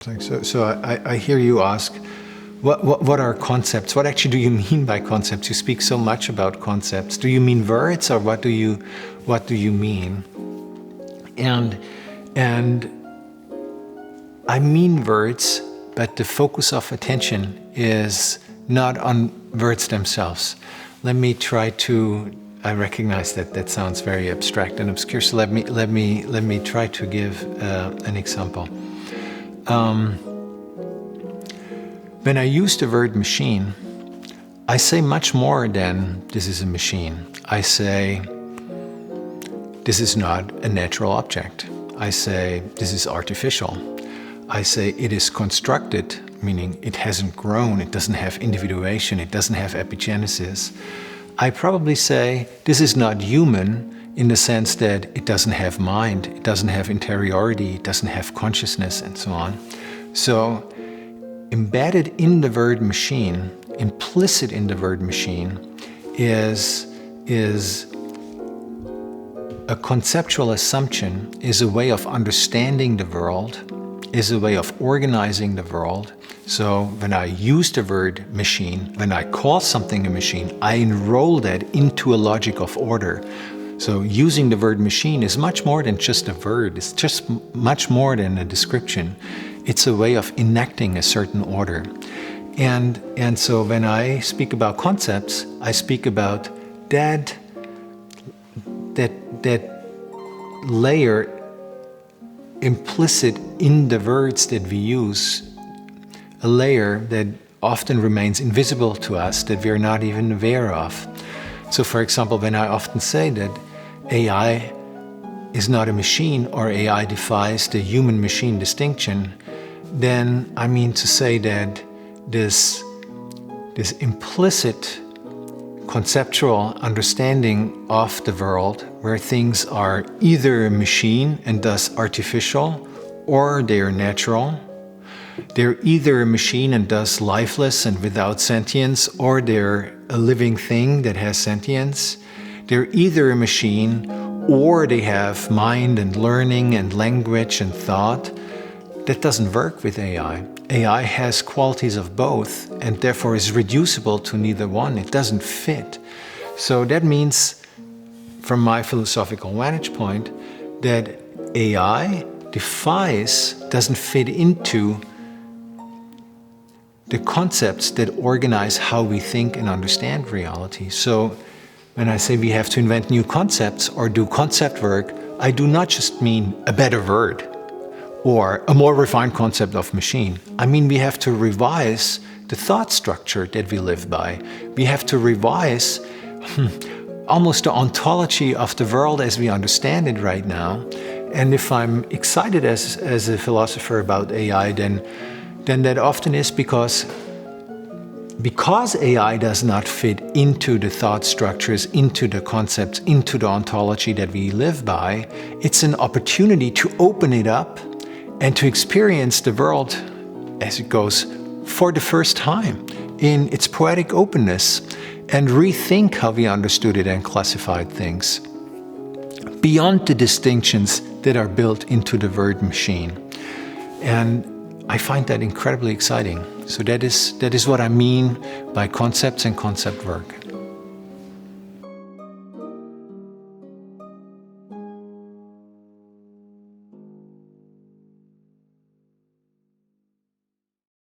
So I hear you ask, what are concepts? What actually do you mean by concepts? You speak so much about concepts. Do you mean words, or what do you mean? And I mean words, but the focus of attention is not on words themselves. Let me try to. I recognize that sounds very abstract and obscure. So let me try to give an example. When I use the word machine, I say much more than this is a machine. I say this is not a natural object. I say this is artificial. I say it is constructed, meaning it hasn't grown, it doesn't have individuation, it doesn't have epigenesis. I probably say this is not human in the sense that it doesn't have mind, it doesn't have interiority, it doesn't have consciousness, and so on. So, embedded in the word machine, implicit in the word machine, is a conceptual assumption, is a way of understanding the world, is a way of organizing the world. So when I use the word machine, when I call something a machine, I enroll that into a logic of order. So using the word machine is much more than just a word. It's just much more than a description. It's a way of enacting a certain order. And so when I speak about concepts, I speak about that layer implicit in the words that we use, a layer that often remains invisible to us, that we're not even aware of. So for example, when I often say that AI is not a machine, or AI defies the human-machine distinction, then I mean to say that this implicit conceptual understanding of the world, where things are either a machine and thus artificial, or they are natural. They're either a machine and thus lifeless and without sentience, or they're a living thing that has sentience. They're either a machine, or they have mind and learning and language and thought. That doesn't work with AI. AI has qualities of both, and therefore is reducible to neither one. It doesn't fit. So that means, from my philosophical vantage point, that AI doesn't fit into the concepts that organize how we think and understand reality. So when I say we have to invent new concepts or do concept work, I do not just mean a better word or a more refined concept of machine. I mean, we have to revise the thought structure that we live by. We have to revise almost the ontology of the world as we understand it right now. And if I'm excited as a philosopher about AI, then that often is because AI does not fit into the thought structures, into the concepts, into the ontology that we live by. It's an opportunity to open it up and to experience the world as it goes for the first time in its poetic openness, and rethink how we understood it and classified things beyond the distinctions that are built into the word machine. And I find that incredibly exciting. So that is what I mean by concepts and concept work.